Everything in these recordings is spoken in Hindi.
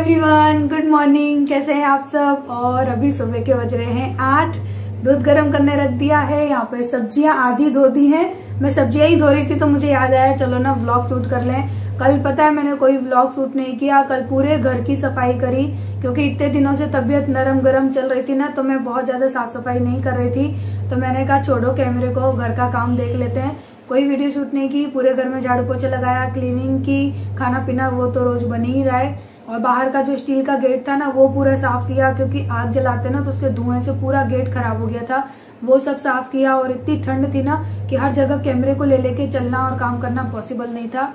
Everyone, good morning. कैसे हैं आप सब। और अभी सुबह के बज रहे हैं 8। दूध गर्म करने रख दिया है। यहाँ पे सब्जियां आधी धो दी हैं। मैं सब्जियां ही धो रही थी तो मुझे याद आया चलो ना व्लॉग शूट कर लें। कल पता है मैंने कोई व्लॉग शूट नहीं किया। कल पूरे घर की सफाई करी क्योंकि इतने दिनों से तबीयत नरम गरम चल रही थी ना, तो मैं बहुत ज्यादा साफ सफाई नहीं कर रही थी। तो मैंने कहा छोड़ो कैमरे को, घर का काम देख लेते हैं। कोई वीडियो शूट नहीं की। पूरे घर में झाड़ू पोछा लगाया, क्लीनिंग की, खाना पीना वो तो रोज बन ही रहा है। और बाहर का जो स्टील का गेट था ना वो पूरा साफ किया क्योंकि आग जलाते ना तो उसके धुएं से पूरा गेट खराब हो गया था। वो सब साफ किया। और इतनी ठंड थी ना कि हर जगह कैमरे को ले लेके चलना और काम करना पॉसिबल नहीं था।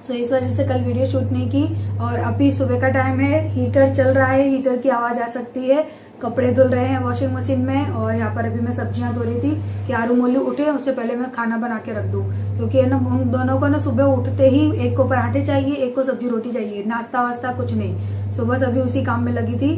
तो इस वजह से कल वीडियो शूट नहीं की। और अभी सुबह का टाइम है, हीटर चल रहा है, हीटर की आवाज आ सकती है। कपड़े धुल रहे हैं वॉशिंग मशीन में। और यहाँ पर अभी मैं सब्जियां धो रही थी कि आरू मोलू उठे उससे पहले मैं खाना बना के रख दूं, क्योंकि है ना हम दोनों को ना सुबह उठते ही एक को पराठे चाहिए, एक को सब्जी रोटी चाहिए। नाश्ता वास्ता कुछ नहीं। सुबह सभी उसी काम में लगी थी।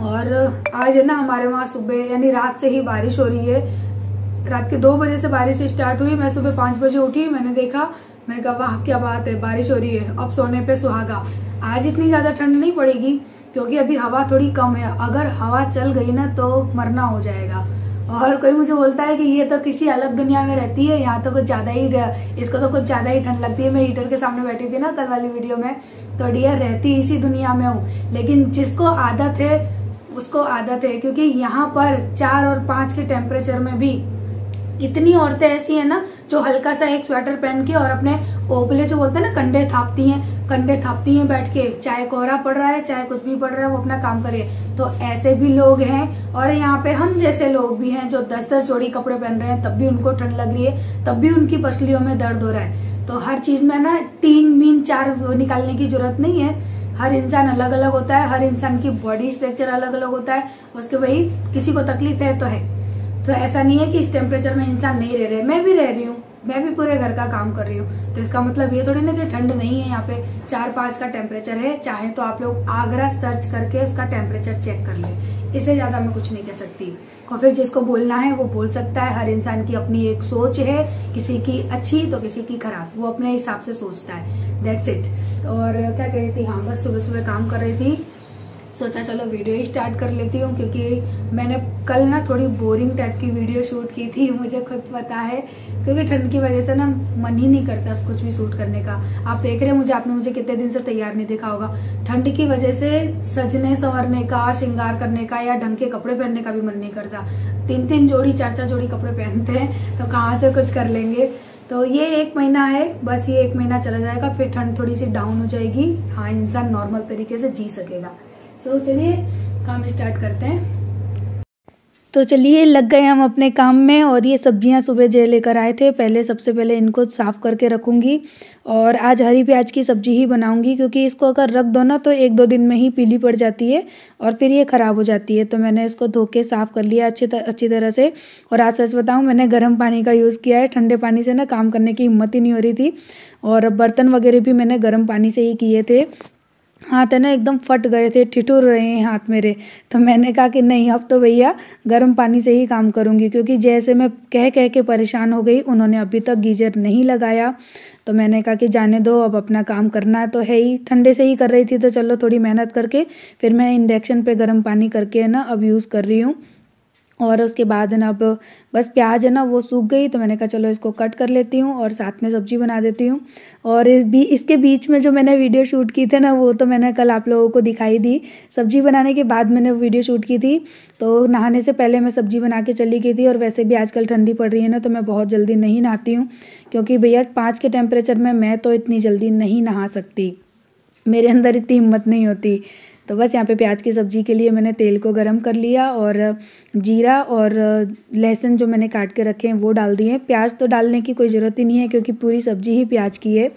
और आज है ना हमारे वहां सुबह यानी रात से ही बारिश हो रही है। रात के 2 बजे से बारिश स्टार्ट हुई। मैं सुबह 5 बजे उठी, मैंने देखा, मैंने कहा वाह क्या बात है, बारिश हो रही है, अब सोने पे सुहागा। आज इतनी ज्यादा ठंड नहीं पड़ेगी क्योंकि अभी हवा थोड़ी कम है। अगर हवा चल गई ना तो मरना हो जाएगा। और कोई मुझे बोलता है कि ये तो किसी अलग दुनिया में रहती है, यहाँ तो कुछ ज्यादा ही, इसको तो कुछ ज्यादा ही ठंड लगती है। मैं हीटर के सामने बैठी थी ना कल वाली वीडियो में, तो डियर रहती इसी दुनिया में हूँ। लेकिन जिसको आदत है उसको आदत है, क्योंकि यहाँ पर 4 और 5 के टेम्परेचर में भी इतनी औरतें ऐसी हैं ना जो हल्का सा एक स्वेटर पहन के और अपने ओपले जो बोलते हैं ना कंडे थापती हैं बैठ के। चाहे कोहरा पड़ रहा है चाहे कुछ भी पड़ रहा है वो अपना काम करे। तो ऐसे भी लोग हैं। और यहाँ पे हम जैसे लोग भी हैं जो 10-10 जोड़ी कपड़े पहन रहे हैं, तब भी उनको ठंड लग रही है, तब भी उनकी पसलियों में दर्द हो रहा है। तो हर चीज में ना 3 मीन 4 निकालने की जरूरत नहीं है। हर इंसान अलग अलग होता है, हर इंसान की बॉडी स्ट्रक्चर अलग अलग होता है। उसके भाई किसी को तकलीफ है तो ऐसा नहीं है कि इस टेम्परेचर में इंसान नहीं रह रहे। मैं भी रह रही हूँ, मैं भी पूरे घर का काम कर रही हूँ। तो इसका मतलब ये थोड़ी ना कि ठंड नहीं है। यहाँ पे 4-5 का टेम्परेचर है। चाहे तो आप लोग आगरा सर्च करके उसका टेम्परेचर चेक कर ले। इससे ज्यादा मैं कुछ नहीं कह सकती। और फिर जिसको बोलना है वो बोल सकता है। हर इंसान की अपनी एक सोच है, किसी की अच्छी तो किसी की खराब, वो अपने हिसाब से सोचता है। That's it. और क्या कह रही थी, हाँ बस सुबह सुबह काम कर रही थी। सोचा चलो वीडियो ही स्टार्ट कर लेती हूँ, क्योंकि मैंने कल ना थोड़ी बोरिंग टाइप की वीडियो शूट की थी, मुझे खुद पता है। क्योंकि ठंड की वजह से ना मन ही नहीं करता कुछ भी शूट करने का। आप देख रहे हैं मुझे, आपने मुझे कितने दिन से तैयार नहीं देखा होगा। ठंड की वजह से सजने संवरने का, श्रृंगार करने का या ढंग के कपड़े पहनने का भी मन नहीं करता। 3-3 जोड़ी 4-4 जोड़ी कपड़े पहनते हैं तो कहाँ से कुछ कर लेंगे। तो ये 1 महीना है, बस ये 1 महीना चला जाएगा, फिर ठंड थोड़ी सी डाउन हो जाएगी। हाँ, इंसान नॉर्मल तरीके से जी सकेगा। तो चलिए काम स्टार्ट करते हैं। तो चलिए लग गए हम अपने काम में। और ये सब्जियां सुबह जे लेकर आए थे, सबसे पहले इनको साफ करके रखूंगी। और आज हरी प्याज की सब्जी ही बनाऊंगी, क्योंकि इसको अगर रख दो ना तो 1-2 दिन में ही पीली पड़ जाती है और फिर ये खराब हो जाती है। तो मैंने इसको धो के साफ कर लिया अच्छी तरह से। और आज सच बताऊं, मैंने गर्म पानी का यूज़ किया है। ठंडे पानी से ना काम करने की हिम्मत ही नहीं हो रही थी। और बर्तन वगैरह भी मैंने गर्म पानी से ही किए थे। हाथ है ना एकदम फट गए थे, ठिठुर रहे हैं हाथ मेरे। तो मैंने कहा कि नहीं, अब तो भैया गर्म पानी से ही काम करूंगी, क्योंकि जैसे मैं कह के परेशान हो गई। उन्होंने अभी तक गीजर नहीं लगाया। तो मैंने कहा कि जाने दो, अब अपना काम करना तो है ही। ठंडे से ही कर रही थी तो चलो थोड़ी मेहनत करके फिर मैं इंडक्शन पे गर्म पानी करके है ना अब यूज़ कर रही हूँ। और उसके बाद है ना अब बस प्याज है ना वो सूख गई, तो मैंने कहा चलो इसको कट कर लेती हूँ और साथ में सब्जी बना देती हूँ। और इसके बीच में जो मैंने वीडियो शूट की थी ना, वो तो मैंने कल आप लोगों को दिखाई दी। सब्जी बनाने के बाद मैंने वीडियो शूट की थी। तो नहाने से पहले मैं सब्जी बना के चली गई थी। और वैसे भी आजकल ठंडी पड़ रही है ना, तो मैं बहुत जल्दी नहीं नहाती हूँ, क्योंकि भैया 5 के टेम्परेचर में मैं तो इतनी जल्दी नहीं नहा सकती, मेरे अंदर इतनी हिम्मत नहीं होती। तो बस यहाँ पे प्याज की सब्ज़ी के लिए मैंने तेल को गरम कर लिया और जीरा और लहसुन जो मैंने काट के रखे हैं वो डाल दिए। प्याज तो डालने की कोई ज़रूरत ही नहीं है, क्योंकि पूरी सब्ज़ी ही प्याज की है।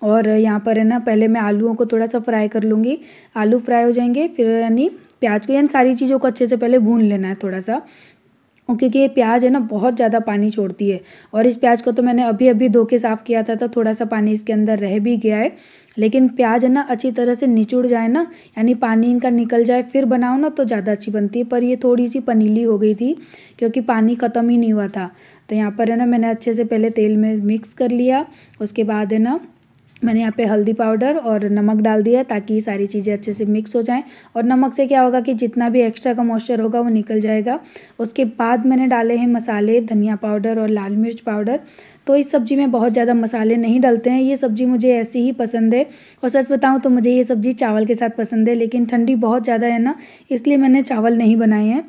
और यहाँ पर है ना पहले मैं आलूओं को थोड़ा सा फ्राई कर लूँगी। आलू फ्राई हो जाएंगे फिर यानी प्याज को, यानी सारी चीज़ों को अच्छे से पहले भून लेना है थोड़ा सा, क्योंकि ये प्याज है ना बहुत ज़्यादा पानी छोड़ती है। और इस प्याज को तो मैंने अभी धो के साफ़ किया था, तो थोड़ा सा पानी इसके अंदर रह भी गया है। लेकिन प्याज है ना अच्छी तरह से निचुड़ जाए ना, यानी पानी इनका निकल जाए, फिर बनाओ ना तो ज़्यादा अच्छी बनती है। पर ये थोड़ी सी पनीली हो गई थी क्योंकि पानी ख़त्म ही नहीं हुआ था। तो यहाँ पर है ना मैंने अच्छे से पहले तेल में मिक्स कर लिया। उसके बाद है ना मैंने यहाँ पे हल्दी पाउडर और नमक डाल दिया ताकि सारी चीज़ें अच्छे से मिक्स हो जाएं। और नमक से क्या होगा कि जितना भी एक्स्ट्रा का मॉइस्चर होगा वो निकल जाएगा। उसके बाद मैंने डाले हैं मसाले, धनिया पाउडर और लाल मिर्च पाउडर। तो इस सब्ज़ी में बहुत ज़्यादा मसाले नहीं डलते हैं, ये सब्ज़ी मुझे ऐसी ही पसंद है। और सच बताऊँ तो मुझे ये सब्ज़ी चावल के साथ पसंद है, लेकिन ठंडी बहुत ज़्यादा है ना, इसलिए मैंने चावल नहीं बनाए हैं।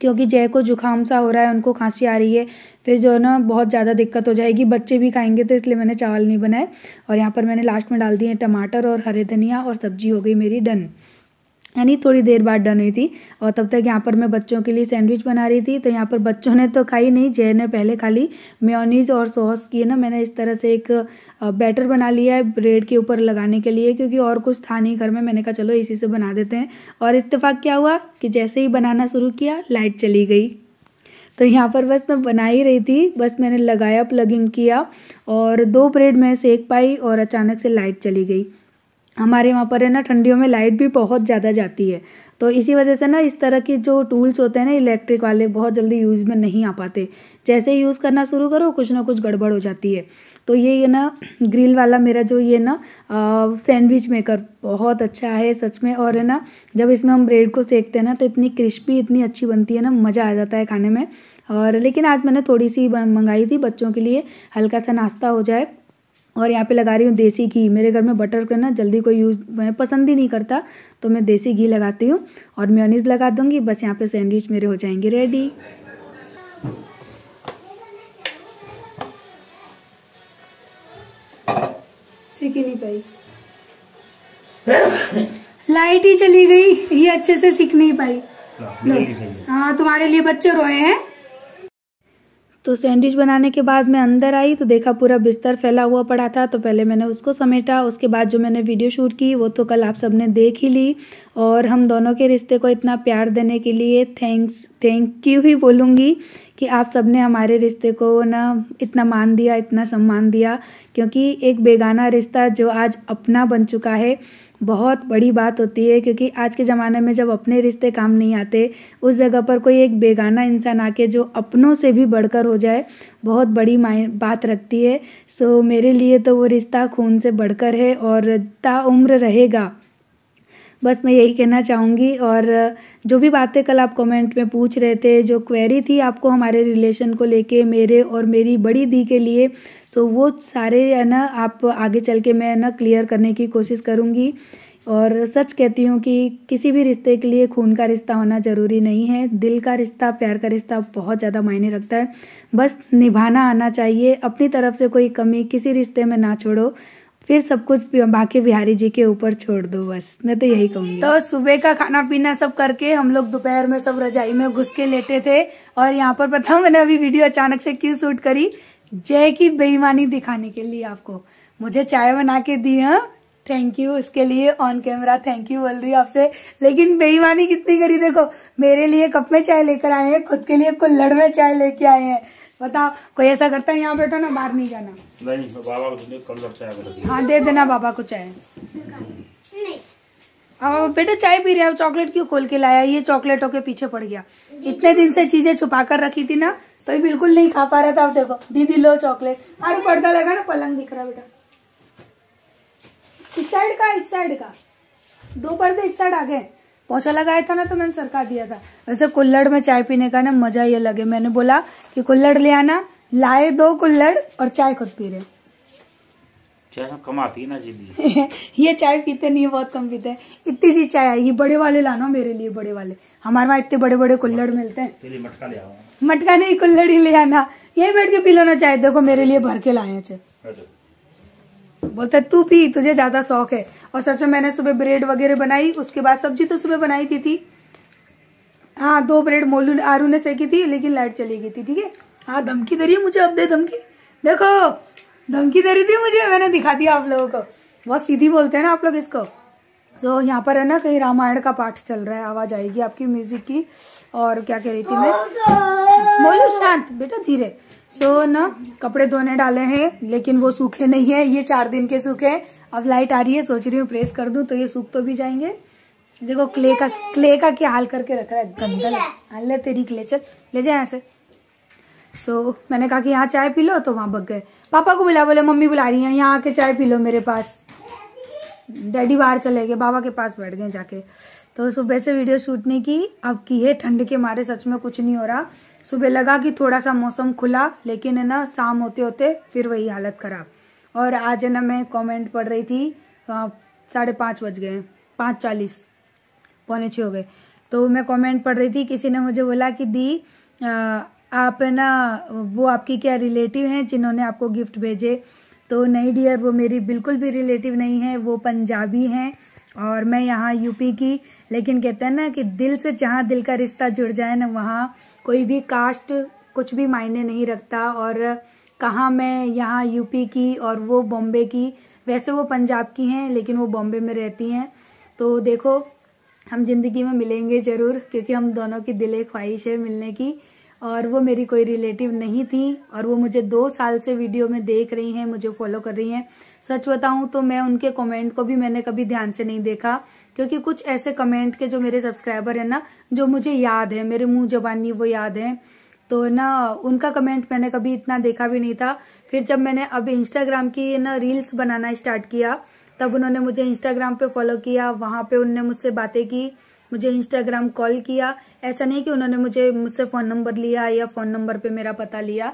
क्योंकि जय को जुकाम सा हो रहा है, उनको खांसी आ रही है, फिर जो है ना बहुत ज़्यादा दिक्कत हो जाएगी, बच्चे भी खाएंगे, तो इसलिए मैंने चावल नहीं बनाए। और यहाँ पर मैंने लास्ट में डाल दिए टमाटर और हरे धनिया और सब्जी हो गई मेरी डन। यानी थोड़ी देर बाद डन हुई थी। और तब तक यहाँ पर मैं बच्चों के लिए सैंडविच बना रही थी। तो यहाँ पर बच्चों ने तो खाई नहीं, जय ने पहले खा ली। मेयोनीज और सॉस की ना मैंने इस तरह से एक बैटर बना लिया है ब्रेड के ऊपर लगाने के लिए, क्योंकि और कुछ था नहीं घर में। मैंने कहा चलो इसी से बना देते हैं। और इत्तेफाक क्या हुआ कि जैसे ही बनाना शुरू किया लाइट चली गई। तो यहाँ पर बस मैं बना ही रही थी, बस मैंने लगाया, प्लगिंग किया और 2 ब्रेड में सेक पाई और अचानक से लाइट चली गई। हमारे वहाँ पर है ना ठंडियों में लाइट भी बहुत ज़्यादा जाती है, तो इसी वजह से ना इस तरह के जो टूल्स होते हैं ना इलेक्ट्रिक वाले बहुत जल्दी यूज़ में नहीं आ पाते। जैसे ही यूज़ करना शुरू करो कुछ ना कुछ गड़बड़ हो जाती है। तो ये ना ग्रिल वाला मेरा जो ये ना सैंडविच मेकर बहुत अच्छा है सच में। और है ना जब इसमें हम ब्रेड को सेकते हैं ना तो इतनी क्रिस्पी, इतनी अच्छी बनती है ना, मज़ा आ जाता है खाने में। और लेकिन आज मैंने थोड़ी सी मंगाई थी बच्चों के लिए, हल्का सा नाश्ता हो जाए। और यहाँ पे लगा रही हूँ देसी घी। मेरे घर में बटर का ना जल्दी कोई यूज़ मैं पसंद ही नहीं करता, तो मैं देसी घी लगाती हूँ और मेयोनीज लगा दूँगी। बस यहाँ पे सैंडविच मेरे हो जाएंगे रेडी। सीख ही नहीं पाई, लाइट ही चली गई, ये अच्छे से सीख नहीं पाई। हाँ तुम्हारे लिए बच्चे रोए हैं। तो सैंडविच बनाने के बाद मैं अंदर आई तो देखा पूरा बिस्तर फैला हुआ पड़ा था। तो पहले मैंने उसको समेटा, उसके बाद जो मैंने वीडियो शूट की वो तो कल आप सबने देख ही ली। और हम दोनों के रिश्ते को इतना प्यार देने के लिए थैंक यू ही बोलूँगी कि आप सबने हमारे रिश्ते को ना इतना मान दिया, इतना सम्मान दिया। क्योंकि एक बेगाना रिश्ता जो आज अपना बन चुका है बहुत बड़ी बात होती है। क्योंकि आज के ज़माने में जब अपने रिश्ते काम नहीं आते, उस जगह पर कोई एक बेगाना इंसान आके जो अपनों से भी बढ़कर हो जाए, बहुत बड़ी बात रखती है। सो मेरे लिए तो वो रिश्ता खून से बढ़कर है और ताउम्र रहेगा। बस मैं यही कहना चाहूँगी। और जो भी बातें कल आप कमेंट में पूछ रहे थे, जो क्वेरी थी आपको हमारे रिलेशन को लेके, मेरे और मेरी बड़ी दी के लिए, सो वो सारे है ना आप आगे चल के मैं ना क्लियर करने की कोशिश करूँगी। और सच कहती हूँ कि किसी भी रिश्ते के लिए खून का रिश्ता होना ज़रूरी नहीं है। दिल का रिश्ता, प्यार का रिश्ता बहुत ज़्यादा मायने रखता है। बस निभाना आना चाहिए। अपनी तरफ से कोई कमी किसी रिश्ते में ना छोड़ो, फिर सब कुछ बाकी बिहारी जी के ऊपर छोड़ दो। बस मैं तो यही कहूँगी। तो सुबह का खाना पीना सब करके हम लोग दोपहर में सब रजाई में घुस के लेटे थे। और यहाँ पर पता मैंने अभी वीडियो अचानक से क्यों शूट करी, जय की बेईमानी दिखाने के लिए। आपको मुझे चाय बना के दी है, थैंक यू इसके लिए, ऑन कैमरा थैंक यू बोल रही हूँ आपसे। लेकिन बेईमानी कितनी करी देखो, मेरे लिए कप में चाय लेकर आए हैं, खुद के लिए कुल्हड़ में चाय लेके आए हैं। बताओ कोई ऐसा करता है? यहाँ बैठो ना, बाहर नहीं जाना। नहीं बाबा को चाय। हाँ दे देना बाबा को चाय। अब बेटा चाय पी रहे हो, चॉकलेट क्यों खोल के लाया? ये चॉकलेटों के पीछे पड़ गया। इतने दिन से चीजें छुपा कर रखी थी ना, तो ये बिल्कुल नहीं खा पा रहा था। अब देखो दीदी लो चॉकलेट। अरे पर्दा लगा ना, पलंग दिख रहा बेटा। इस साइड का 2 पर्दे इस साइड आ गए। पोछा लगाया था ना तो मैंने सरका दिया था। वैसे कुल्हड़ में चाय पीने का ना मजा ये लगे। मैंने बोला कि कुल्हड़ ले आना, लाए 2 कुल्हड़ और चाय खुद पी रहे। चाय कम आती है ना जी। ये चाय पीते नहीं, बहुत कम पीते हैं। इतनी सी चाय आई, बड़े वाले लाना मेरे लिए, बड़े वाले। हमारे वहाँ इतने बड़े बड़े कुल्हड़ मिलते हैं। तेरे मटका ले आओ। मटका नहीं, कुल्हड़ ही ले आना। यही बैठ के पी लो ना चाय। देखो मेरे लिए भर के लाए चाय। बोलते तू पी, तुझे ज्यादा शौक है। और सच में मैंने सुबह ब्रेड वगैरह बनाई, उसके बाद सब्जी तो सुबह बनाई थी। हाँ 2 ब्रेड मोलू आरू ने सेकी थी, लेकिन लाइट चली गई थी। ठीक है। हाँ धमकी दे रही है मुझे, अब दे धमकी। देखो धमकी दे रही थी मुझे, मैंने दिखा दिया आप लोगों को। बहुत सीधी बोलते हैं ना आप लोग इसको। तो यहाँ पर है ना कहीं रामायण का पाठ चल रहा है, आवाज आएगी आपकी म्यूजिक की। और क्या कह रही थी मैं, मोलू शांत बेटा धीरे। सो ना कपड़े धोने डाले हैं, लेकिन वो सूखे नहीं है, ये 4 दिन के सूखे हैं। अब लाइट आ रही है, सोच रही हूँ प्रेस कर दूं तो ये सूख तो भी जाएंगे। देखो क्ले का क्या हाल करके रख रहा है, गंदा। ले तेरी क्ले, चल ले जाए यहाँ से। सो मैंने कहा कि यहाँ चाय पी लो, तो वहां भग गए। पापा को बुला, बोले मम्मी बुला रही है, यहाँ आके चाय पी लो मेरे पास। डैडी बाहर चले गए, बाबा के पास बैठ गए जाके। तो सुबह से वीडियो शूट नहीं की, अब की है। ठंड के मारे सच में कुछ नहीं हो रहा। सुबह लगा कि थोड़ा सा मौसम खुला, लेकिन है ना शाम होते होते फिर वही हालत खराब। और आज है ना मैं कमेंट पढ़ रही थी, 5:30 बज गए, 5:40, 5:45 हो गए। तो मैं कमेंट पढ़ रही थी, किसी ने मुझे बोला कि दी आप है ना, वो आपकी क्या रिलेटिव हैं जिन्होंने आपको गिफ्ट भेजे? तो नहीं डियर, वो मेरी बिल्कुल भी रिलेटिव नहीं है, वो पंजाबी हैं और मैं यहाँ यूपी की। लेकिन कहते हैं ना कि दिल से जहाँ दिल का रिश्ता जुड़ जाए ना, वहाँ कोई भी कास्ट कुछ भी मायने नहीं रखता। और कहाँ मैं यहाँ यूपी की और वो बॉम्बे की, वैसे वो पंजाब की हैं लेकिन वो बॉम्बे में रहती हैं। तो देखो हम जिंदगी में मिलेंगे जरूर, क्योंकि हम दोनों की दिल ख्वाहिश है मिलने की। और वो मेरी कोई रिलेटिव नहीं थी और वो मुझे 2 साल से वीडियो में देख रही हैं, मुझे फॉलो कर रही हैं। सच बताऊं तो मैं उनके कमेंट को भी मैंने कभी ध्यान से नहीं देखा, क्योंकि कुछ ऐसे कमेंट के जो मेरे सब्सक्राइबर है ना, जो मुझे याद है, मेरे मुंह जबानी वो याद है, तो ना उनका कमेंट मैंने कभी इतना देखा भी नहीं था। फिर जब मैंने अब इंस्टाग्राम की ना रील्स बनाना स्टार्ट किया, तब उन्होंने मुझे इंस्टाग्राम पे फॉलो किया, वहां पे उन्होंने मुझसे बातें की, मुझे इंस्टाग्राम कॉल किया। ऐसा नहीं कि उन्होंने मुझसे फोन नंबर लिया या फोन नंबर पे मेरा पता लिया,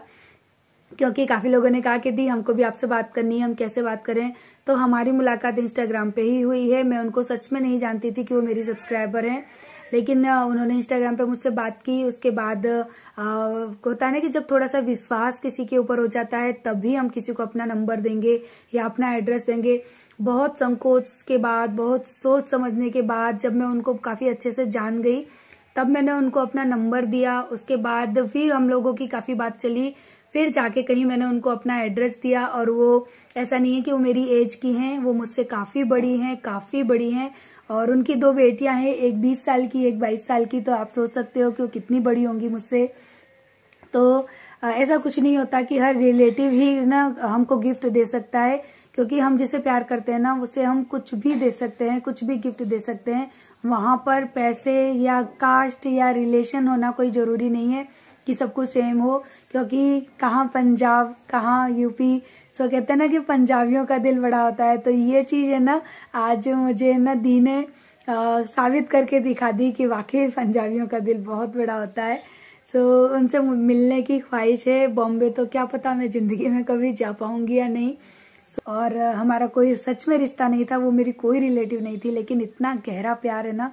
क्योंकि काफी लोगों ने कहा कि दी हमको भी आपसे बात करनी है, हम कैसे बात करें। तो हमारी मुलाकात इंस्टाग्राम पे ही हुई है। मैं उनको सच में नहीं जानती थी कि वो मेरी सब्सक्राइबर हैं, लेकिन उन्होंने इंस्टाग्राम पे मुझसे बात की। उसके बाद होता है ना कि जब थोड़ा सा विश्वास किसी के ऊपर हो जाता है, तभी हम किसी को अपना नंबर देंगे या अपना एड्रेस देंगे। बहुत संकोच के बाद, बहुत सोच समझने के बाद, जब मैं उनको काफी अच्छे से जान गई, तब मैंने उनको अपना नंबर दिया। उसके बाद फिर हम लोगों की काफी बात चली, फिर जाके कहीं मैंने उनको अपना एड्रेस दिया। और वो ऐसा नहीं है कि वो मेरी एज की हैं, वो मुझसे काफी बड़ी हैं, काफी बड़ी हैं। और उनकी 2 बेटियां हैं, एक 20 साल की, एक 22 साल की। तो आप सोच सकते हो कि वो कितनी बड़ी होंगी मुझसे। तो ऐसा कुछ नहीं होता कि हर रिलेटिव ही ना हमको गिफ्ट दे सकता है, क्योंकि हम जिसे प्यार करते हैं ना, उसे हम कुछ भी दे सकते हैं, कुछ भी गिफ्ट दे सकते हैं। वहां पर पैसे या कास्ट या रिलेशन होना कोई जरूरी नहीं है कि सब कुछ सेम हो, क्योंकि कहाँ पंजाब, कहाँ यूपी। सो कहते हैं ना कि पंजाबियों का दिल बड़ा होता है। तो ये चीज है ना, आज मुझे ना दी ने साबित करके दिखा दी कि वाकई पंजाबियों का दिल बहुत बड़ा होता है। सो उनसे मिलने की ख्वाहिश है। बॉम्बे तो क्या पता मैं जिंदगी में कभी जा पाऊंगी या नहीं। और हमारा कोई सच में रिश्ता नहीं था, वो मेरी कोई रिलेटिव नहीं थी, लेकिन इतना गहरा प्यार है ना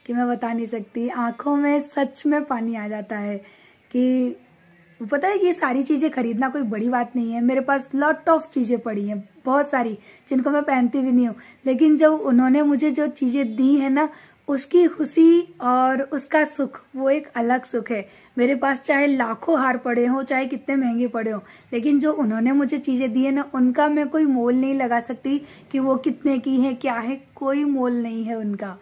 कि मैं बता नहीं सकती। आंखों में सच में पानी आ जाता है कि पता है, ये सारी चीजें खरीदना कोई बड़ी बात नहीं है। मेरे पास लॉट ऑफ चीजें पड़ी हैं, बहुत सारी, जिनको मैं पहनती भी नहीं हूँ। लेकिन जब उन्होंने मुझे जो चीजें दी है ना, उसकी खुशी और उसका सुख, वो एक अलग सुख है। मेरे पास चाहे लाखों हार पड़े हों, चाहे कितने महंगे पड़े हों, लेकिन जो उन्होंने मुझे चीजें दी है ना, उनका मैं कोई मोल नहीं लगा सकती कि वो कितने की है, क्या है, कोई मोल नहीं है उनका।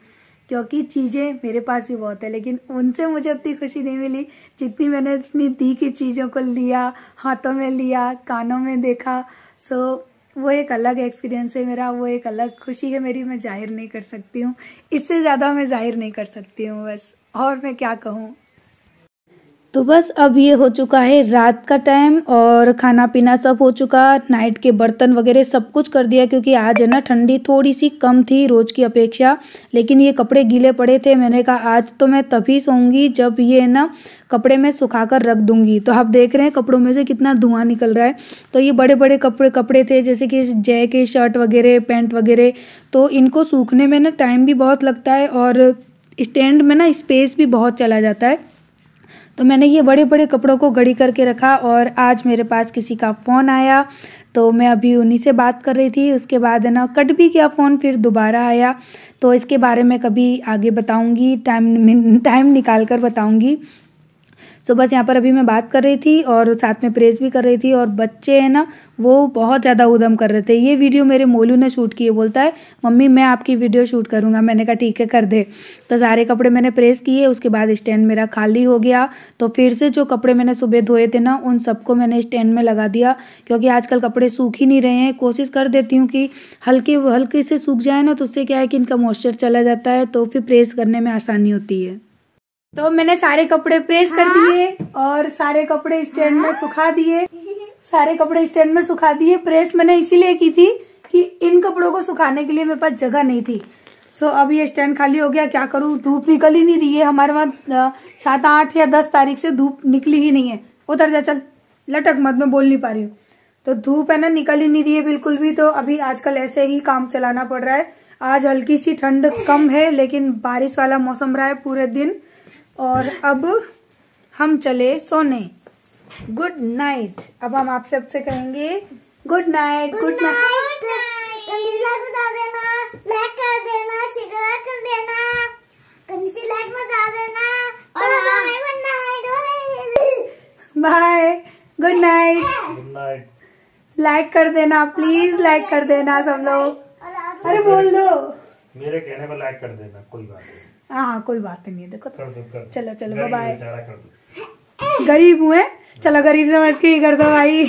क्योंकि चीजें मेरे पास भी बहुत है, लेकिन उनसे मुझे उतनी खुशी नहीं मिली जितनी मैंने इतनी दी की चीजों को लिया, हाथों में लिया, कानों में देखा। सो वो एक अलग एक्सपीरियंस है मेरा, वो एक अलग खुशी है मेरी, मैं जाहिर नहीं कर सकती हूँ। इससे ज्यादा मैं जाहिर नहीं कर सकती हूँ बस, और मैं क्या कहूँ। तो बस अब ये हो चुका है रात का टाइम और खाना पीना सब हो चुका। नाइट के बर्तन वगैरह सब कुछ कर दिया, क्योंकि आज है ना ठंडी थोड़ी सी कम थी रोज की अपेक्षा। लेकिन ये कपड़े गीले पड़े थे, मैंने कहा आज तो मैं तभी सोऊंगी जब ये ना कपड़े मैं सुखाकर रख दूंगी। तो आप देख रहे हैं कपड़ों में से कितना धुआं निकल रहा है। तो ये बड़े बड़े कपड़े थे, जैसे कि जैकेट, शर्ट वगैरह, पैंट वगैरह। तो इनको सूखने में ना टाइम भी बहुत लगता है और स्टैंड में ना स्पेस भी बहुत चला जाता है। तो मैंने ये बड़े बड़े कपड़ों को घड़ी करके रखा। और आज मेरे पास किसी का फ़ोन आया, तो मैं अभी उन्हीं से बात कर रही थी। उसके बाद है ना कट भी गया फ़ोन, फिर दोबारा आया। तो इसके बारे में कभी आगे बताऊंगी, टाइम निकाल कर बताऊंगी। सो बस यहाँ पर अभी मैं बात कर रही थी और साथ में प्रेस भी कर रही थी। और बच्चे हैं ना, वो बहुत ज़्यादा उधम कर रहे थे। ये वीडियो मेरे मोलू ने शूट की है, बोलता है मम्मी मैं आपकी वीडियो शूट करूँगा। मैंने कहा ठीक है कर दे। तो सारे कपड़े मैंने प्रेस किए, उसके बाद स्टैंड मेरा खाली हो गया। तो फिर से जो कपड़े मैंने सुबह धोए थे ना, उन सबको मैंने स्टैंड में लगा दिया, क्योंकि आजकल कपड़े सूख ही नहीं रहे हैं। कोशिश कर देती हूँ कि हल्के से सूख जाए ना, तो उससे क्या है कि इनका मॉइस्चर चला जाता है, तो फिर प्रेस करने में आसानी होती है। तो मैंने सारे कपड़े प्रेस कर दिए और सारे कपड़े स्टैंड में सुखा दिए। सारे कपड़े स्टैंड में सुखा दिए। प्रेस मैंने इसीलिए की थी कि इन कपड़ों को सुखाने के लिए मेरे पास जगह नहीं थी। सो अब ये स्टैंड खाली हो गया। क्या करूँ, धूप निकल ही नहीं रही है हमारे वहाँ। 7, 8 या 10 तारीख से धूप निकली ही नहीं है। उतर जा, चल लटक मत, मैं बोल नहीं पा रही हूँ। तो धूप है ना, निकल ही नहीं रही है बिल्कुल भी। तो अभी आजकल ऐसे ही काम चलाना पड़ रहा है। आज हल्की सी ठंड कम है, लेकिन बारिश वाला मौसम रहा है पूरे दिन। और अब हम चले सोने। Good night. अब हम आप सबसे कहेंगे good night. Good night. Like कर देना, शेयर कर देना, लाइक बजा देना और bye. Good night. Good night. Like कर देना प्लीज, लाइक कर देना सब लोग। अरे बोल दो। मेरे कहने पर लाइक कर देना, कोई बात नहीं। हाँ कोई बात नहीं है, देखो कर दो। चलो चलो बाय। कर दो। गरीब हुए, चलो गरीब समझ के ही कर दो भाई।